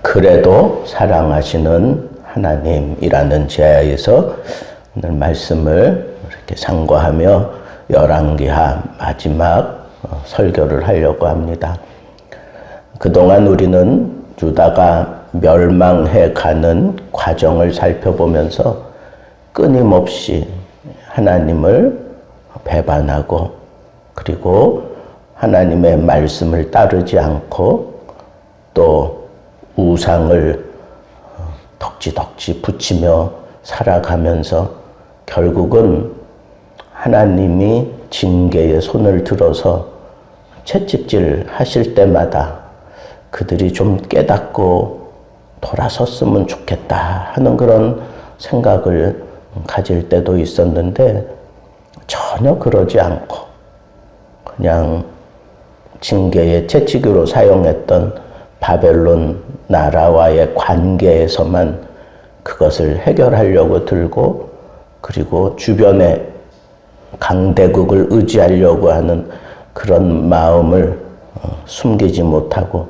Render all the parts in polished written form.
그래도 사랑하시는 하나님이라는 제야에서 오늘 말씀을 이렇게 상고하며 열왕기하 마지막 설교를 하려고 합니다. 그동안 우리는 유다가 멸망해 가는 과정을 살펴보면서 끊임없이 하나님을 배반하고 그리고 하나님의 말씀을 따르지 않고 또 우상을 덕지덕지 붙이며 살아가면서 결국은 하나님이 징계의 손을 들어서 채찍질 하실 때마다 그들이 좀 깨닫고 돌아섰으면 좋겠다 하는 그런 생각을 가질 때도 있었는데 전혀 그러지 않고 그냥 징계의 채찍으로 사용했던 바벨론 나라와의 관계에서만 그것을 해결하려고 들고 그리고 주변에 강대국을 의지하려고 하는 그런 마음을 숨기지 못하고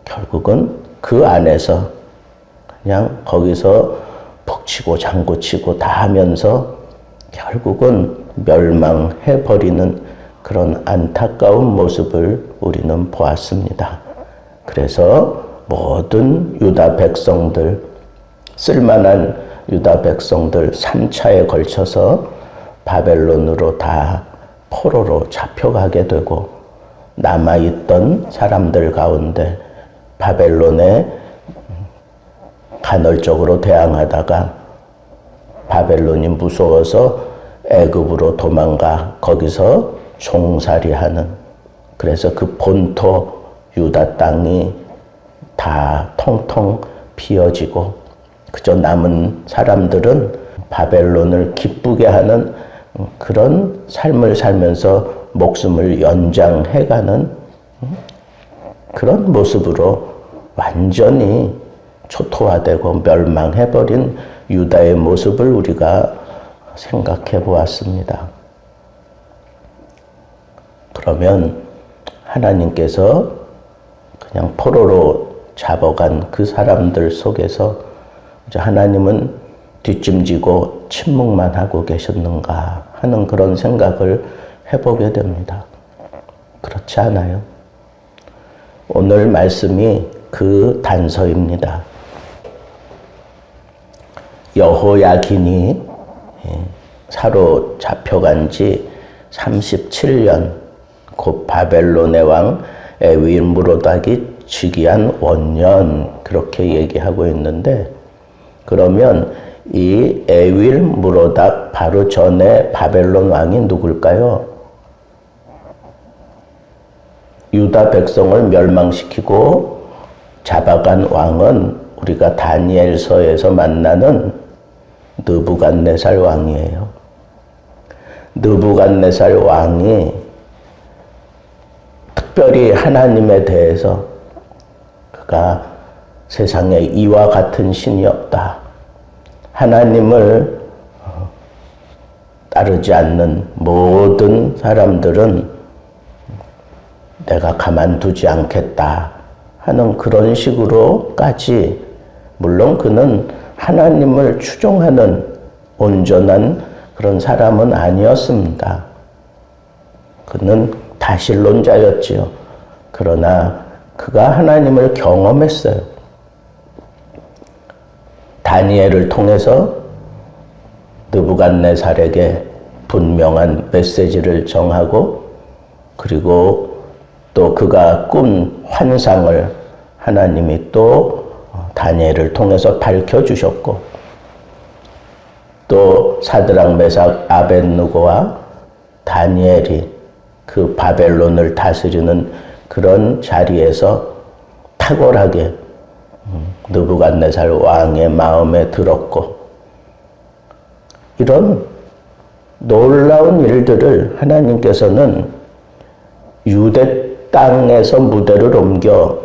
결국은 그 안에서 그냥 거기서 북치고 장구치고 다 하면서 결국은 멸망해버리는 그런 안타까운 모습을 우리는 보았습니다. 그래서 모든 유다 백성들, 쓸만한 유다 백성들 3차에 걸쳐서 바벨론으로 다 포로로 잡혀가게 되고 남아있던 사람들 가운데 바벨론에 간헐적으로 대항하다가 바벨론이 무서워서 애굽으로 도망가 거기서 종살이하는, 그래서 그 본토 유다 땅이 다 통통 비어지고 그저 남은 사람들은 바벨론을 기쁘게 하는 그런 삶을 살면서 목숨을 연장해가는 그런 모습으로 완전히 초토화되고 멸망해버린 유다의 모습을 우리가 생각해 보았습니다. 그러면 하나님께서 그냥 포로로 잡아간 그 사람들 속에서 하나님은 뒷짐지고 침묵만 하고 계셨는가 하는 그런 생각을 해보게 됩니다. 그렇지 않아요? 오늘 말씀이 그 단서입니다. 여호야긴이 사로잡혀간 지 37년, 곧 바벨론의 왕 에윌므로닥이 즉위한 원년, 그렇게 얘기하고 있는데, 그러면 이 에윌므로닥 바로 전에 바벨론 왕이 누굴까요? 유다 백성을 멸망시키고 잡아간 왕은 우리가 다니엘서에서 만나는 느부갓네살 왕이에요. 느부갓네살 왕이 특별히 하나님에 대해서 그가 세상에 이와 같은 신이 없다, 하나님을 따르지 않는 모든 사람들은 내가 가만두지 않겠다 하는 그런 식으로까지, 물론 그는 하나님을 추종하는 온전한 그런 사람은 아니었습니다. 그는 다신론자였지요. 그러나 그가 하나님을 경험했어요. 다니엘을 통해서 느부갓네살에게 분명한 메시지를 전하고, 그리고 또 그가 꾼 환상을 하나님이 또 다니엘을 통해서 밝혀주셨고, 또 사드락 메삭 아벳느고와 다니엘이 그 바벨론을 다스리는 그런 자리에서 탁월하게 느부갓네살 왕의 마음에 들었고, 이런 놀라운 일들을 하나님께서는 유대 땅에서 무대를 옮겨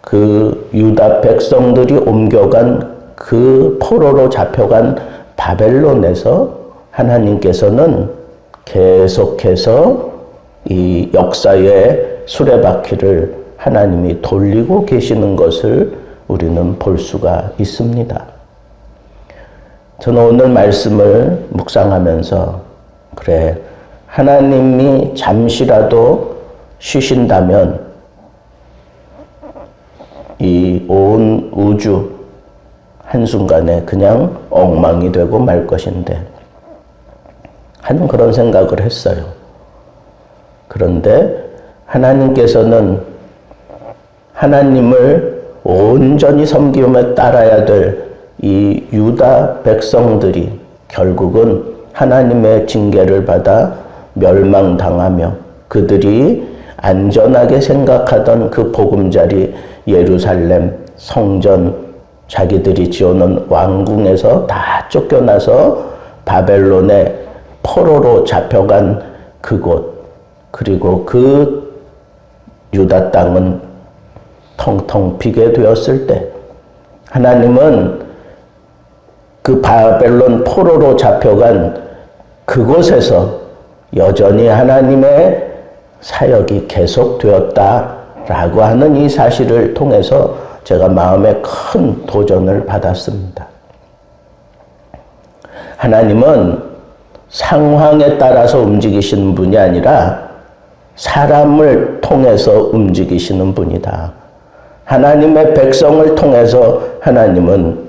그 유다 백성들이 옮겨간 그 포로로 잡혀간 바벨론에서 하나님께서는 계속해서 이 역사의 수레바퀴를 하나님이 돌리고 계시는 것을 우리는 볼 수가 있습니다. 저는 오늘 말씀을 묵상하면서 그래, 하나님이 잠시라도 쉬신다면 이 온 우주 한순간에 그냥 엉망이 되고 말 것인데 하는 그런 생각을 했어요. 그런데 하나님께서는 하나님을 온전히 섬기며 따라야 될 이 유다 백성들이 결국은 하나님의 징계를 받아 멸망당하며 그들이 안전하게 생각하던 그 보금자리 예루살렘 성전 자기들이 지어놓은 왕궁에서 다 쫓겨나서 바벨론의 포로로 잡혀간 그곳, 그리고 그 유다 땅은 텅텅 비게 되었을 때 하나님은 그 바벨론 포로로 잡혀간 그곳에서 여전히 하나님의 사역이 계속되었다라고 하는 이 사실을 통해서 제가 마음에 큰 도전을 받았습니다. 하나님은 상황에 따라서 움직이시는 분이 아니라 사람을 통해서 움직이시는 분이다. 하나님의 백성을 통해서 하나님은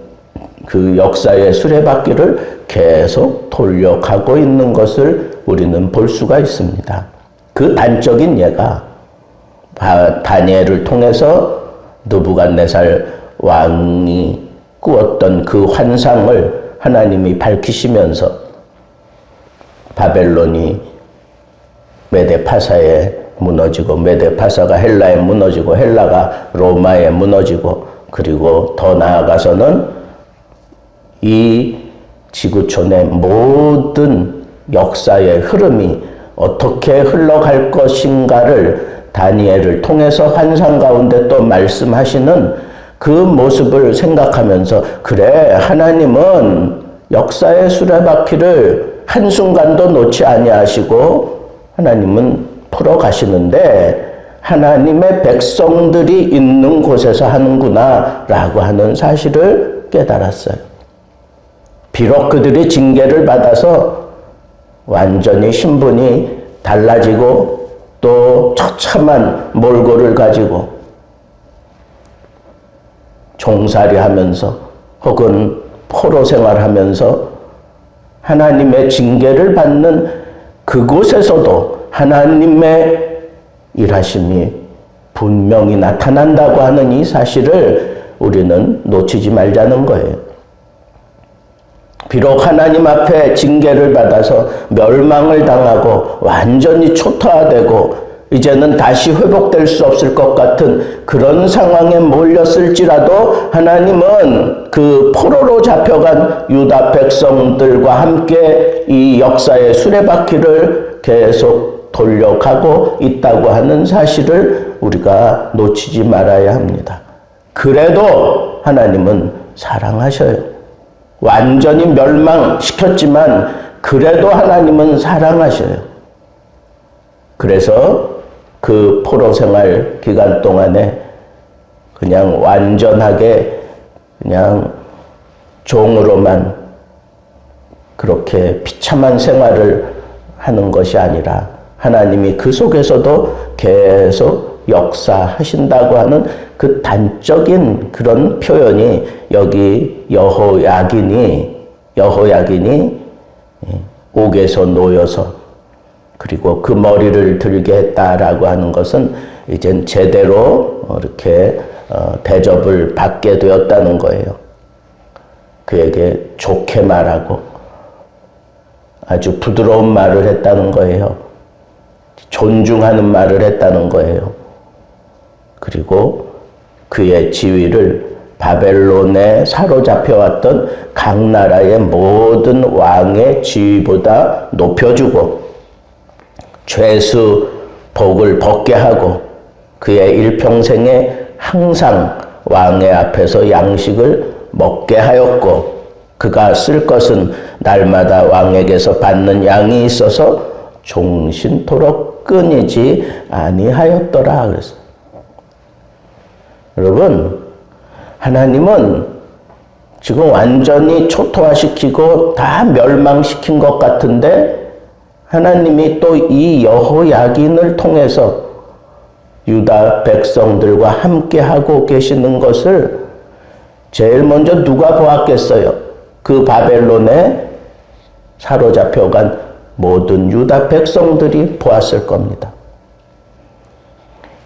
그 역사의 수레바퀴를 계속 돌려가고 있는 것을 우리는 볼 수가 있습니다. 그 단적인 예가 다니엘을 통해서 느부갓네살 왕이 꾸었던 그 환상을 하나님이 밝히시면서 바벨론이 메데파사에 무너지고 메데파사가 헬라에 무너지고 헬라가 로마에 무너지고 그리고 더 나아가서는 이 지구촌의 모든 역사의 흐름이 어떻게 흘러갈 것인가를 다니엘을 통해서 환상 가운데 또 말씀하시는 그 모습을 생각하면서 그래, 하나님은 역사의 수레바퀴를 한순간도 놓지 아니하시고 하나님은 풀어가시는데 하나님의 백성들이 있는 곳에서 하는구나 라고 하는 사실을 깨달았어요. 비록 그들이 징계를 받아서 완전히 신분이 달라지고 또 처참한 몰골을 가지고 종살이 하면서 혹은 포로 생활하면서 하나님의 징계를 받는 그곳에서도 하나님의 일하심이 분명히 나타난다고 하는 이 사실을 우리는 놓치지 말자는 거예요. 비록 하나님 앞에 징계를 받아서 멸망을 당하고 완전히 초토화되고 이제는 다시 회복될 수 없을 것 같은 그런 상황에 몰렸을지라도 하나님은 그 포로로 잡혀간 유다 백성들과 함께 이 역사의 수레바퀴를 계속 돌려가고 있다고 하는 사실을 우리가 놓치지 말아야 합니다. 그래도 하나님은 사랑하셔요. 완전히 멸망시켰지만 그래도 하나님은 사랑하셔요. 그래서 그 포로 생활 기간 동안에 그냥 완전하게 그냥 종으로만 그렇게 비참한 생활을 하는 것이 아니라 하나님이 그 속에서도 계속 역사하신다고 하는 그 단적인 그런 표현이 여기 여호야긴이 옥에서 놓여서 그리고 그 머리를 들게 했다라고 하는 것은 이젠 제대로 이렇게 대접을 받게 되었다는 거예요. 그에게 좋게 말하고 아주 부드러운 말을 했다는 거예요. 존중하는 말을 했다는 거예요. 그리고 그의 지위를 바벨론에 사로잡혀왔던 각 나라의 모든 왕의 지위보다 높여주고 죄수 복을 벗게 하고 그의 일평생에 항상 왕의 앞에서 양식을 먹게 하였고 그가 쓸 것은 날마다 왕에게서 받는 양이 있어서 종신토록 끊이지 아니하였더라. 그랬어요. 여러분, 하나님은 지금 완전히 초토화시키고 다 멸망시킨 것 같은데 하나님이 또 이 여호야긴을 통해서 유다 백성들과 함께 하고 계시는 것을 제일 먼저 누가 보았겠어요? 그 바벨론에 사로잡혀간 모든 유다 백성들이 보았을 겁니다.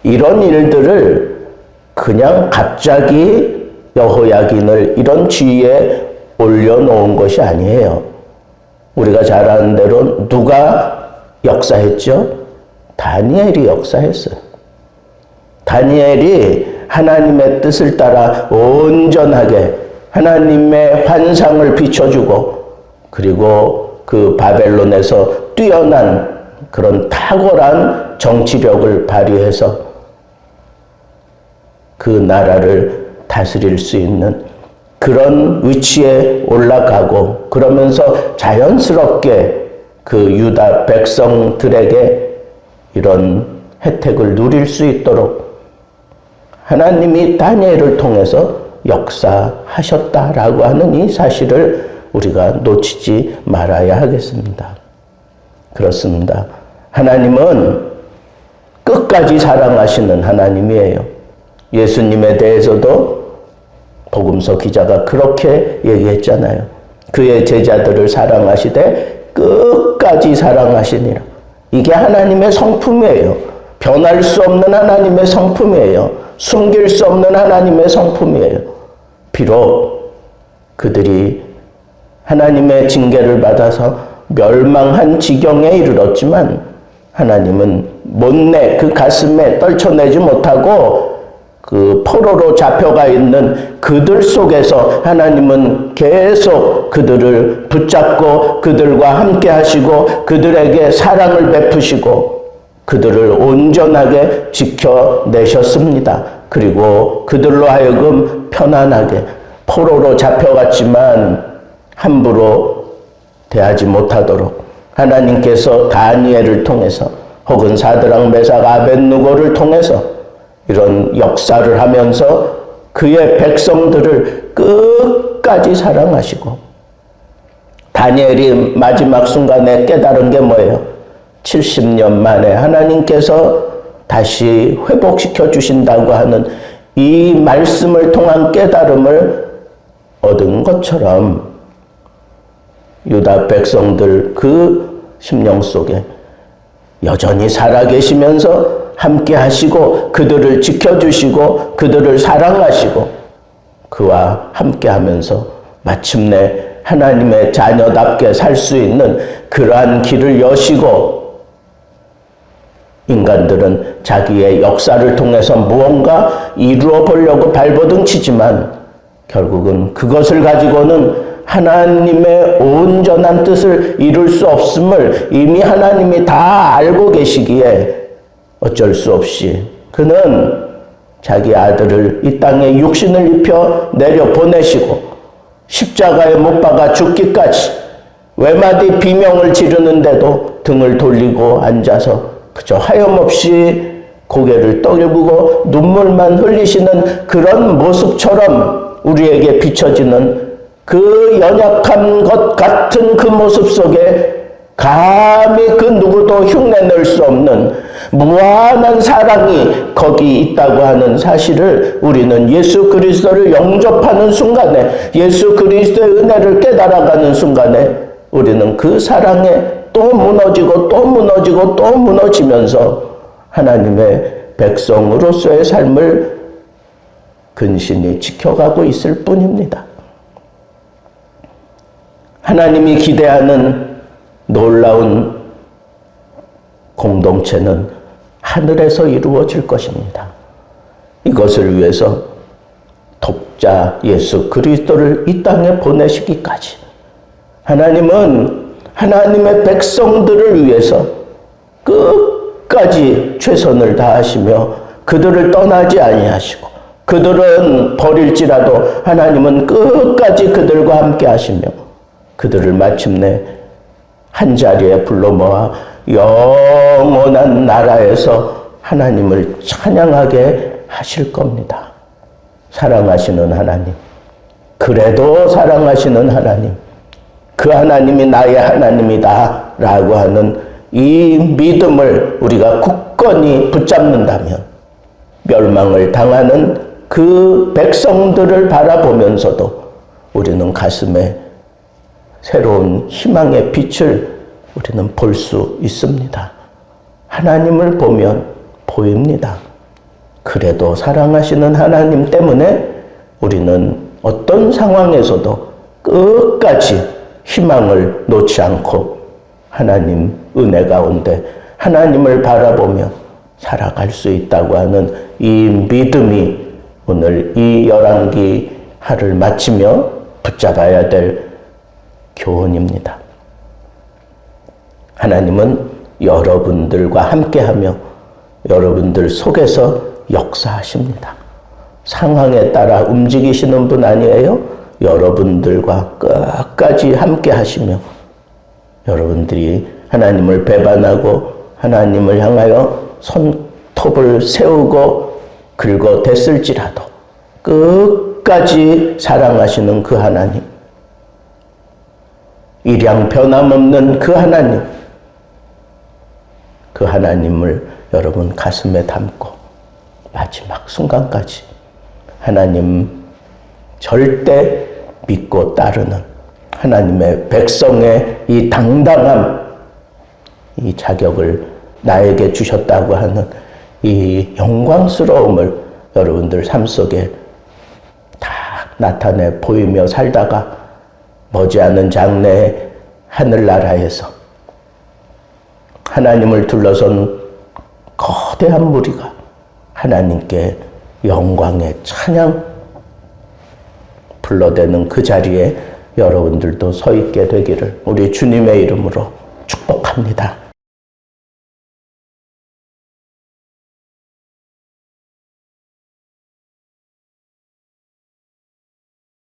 이런 일들을 그냥 갑자기 여호야긴을 이런 지위에 올려놓은 것이 아니에요. 우리가 잘 아는 대로 누가 역사했죠? 다니엘이 역사했어요. 다니엘이 하나님의 뜻을 따라 온전하게 하나님의 환상을 비춰주고 그리고 그 바벨론에서 뛰어난 그런 탁월한 정치력을 발휘해서 그 나라를 다스릴 수 있는 그런 위치에 올라가고 그러면서 자연스럽게 그 유다 백성들에게 이런 혜택을 누릴 수 있도록 하나님이 다니엘을 통해서 역사하셨다라고 하는 이 사실을 우리가 놓치지 말아야 하겠습니다. 그렇습니다. 하나님은 끝까지 사랑하시는 하나님이에요. 예수님에 대해서도 복음서 기자가 그렇게 얘기했잖아요. 그의 제자들을 사랑하시되 끝까지 사랑하시니라. 이게 하나님의 성품이에요. 변할 수 없는 하나님의 성품이에요. 숨길 수 없는 하나님의 성품이에요. 비록 그들이 하나님의 징계를 받아서 멸망한 지경에 이르렀지만 하나님은 못내 그 가슴에 떨쳐내지 못하고 그 포로로 잡혀가 있는 그들 속에서 하나님은 계속 그들을 붙잡고 그들과 함께 하시고 그들에게 사랑을 베푸시고 그들을 온전하게 지켜내셨습니다. 그리고 그들로 하여금 편안하게 포로로 잡혀갔지만 함부로 대하지 못하도록 하나님께서 다니엘을 통해서 혹은 사드락 메삭 아벳느고를 통해서 이런 역사를 하면서 그의 백성들을 끝까지 사랑하시고 다니엘이 마지막 순간에 깨달은 게 뭐예요? 70년 만에 하나님께서 다시 회복시켜 주신다고 하는 이 말씀을 통한 깨달음을 얻은 것처럼 유다 백성들 그 심령 속에 여전히 살아계시면서 함께 하시고 그들을 지켜주시고 그들을 사랑하시고 그와 함께 하면서 마침내 하나님의 자녀답게 살 수 있는 그러한 길을 여시고 인간들은 자기의 역사를 통해서 무언가 이루어 보려고 발버둥치지만 결국은 그것을 가지고는 하나님의 온전한 뜻을 이룰 수 없음을 이미 하나님이 다 알고 계시기에 어쩔 수 없이 그는 자기 아들을 이 땅에 육신을 입혀 내려 보내시고 십자가에 못 박아 죽기까지 외마디 비명을 지르는데도 등을 돌리고 앉아서 그저 하염없이 고개를 떨구고 눈물만 흘리시는 그런 모습처럼 우리에게 비춰지는 그 연약한 것 같은 그 모습 속에 감히 그 누구도 흉내낼 수 없는 무한한 사랑이 거기 있다고 하는 사실을 우리는 예수 그리스도를 영접하는 순간에 예수 그리스도의 은혜를 깨달아가는 순간에 우리는 그 사랑에 또 무너지고 또 무너지고 또 무너지면서 하나님의 백성으로서의 삶을 근신히 지켜가고 있을 뿐입니다. 하나님이 기대하는 놀라운 공동체는 하늘에서 이루어질 것입니다. 이것을 위해서 독자 예수 그리스도를 이 땅에 보내시기까지 하나님은 하나님의 백성들을 위해서 끝까지 최선을 다하시며 그들을 떠나지 아니하시고 그들은 버릴지라도 하나님은 끝까지 그들과 함께 하시며 그들을 마침내 한자리에 불러 모아 영원한 나라에서 하나님을 찬양하게 하실 겁니다. 사랑하시는 하나님, 그래도 사랑하시는 하나님, 그 하나님이 나의 하나님이다 라고 하는 이 믿음을 우리가 굳건히 붙잡는다면 멸망을 당하는 그 백성들을 바라보면서도 우리는 가슴에 새로운 희망의 빛을 우리는 볼 수 있습니다. 하나님을 보면 보입니다. 그래도 사랑하시는 하나님 때문에 우리는 어떤 상황에서도 끝까지 희망을 놓지 않고 하나님 은혜 가운데 하나님을 바라보며 살아갈 수 있다고 하는 이 믿음이 오늘 이 열왕기 하를 마치며 붙잡아야 될 교훈입니다. 하나님은 여러분들과 함께하며 여러분들 속에서 역사하십니다. 상황에 따라 움직이시는 분 아니에요? 여러분들과 끝까지 함께하시며 여러분들이 하나님을 배반하고 하나님을 향하여 손톱을 세우고 긁어댔을지라도 끝까지 사랑하시는 그 하나님, 일양 변함없는 그 하나님, 그 하나님을 여러분 가슴에 담고 마지막 순간까지 하나님 절대 믿고 따르는 하나님의 백성의 이 당당함, 이 자격을 나에게 주셨다고 하는 이 영광스러움을 여러분들 삶 속에 다 나타내 보이며 살다가 머지않은 장래의 하늘나라에서 하나님을 둘러선 거대한 무리가 하나님께 영광의 찬양 불러대는 그 자리에 여러분들도 서 있게 되기를 우리 주님의 이름으로 축복합니다.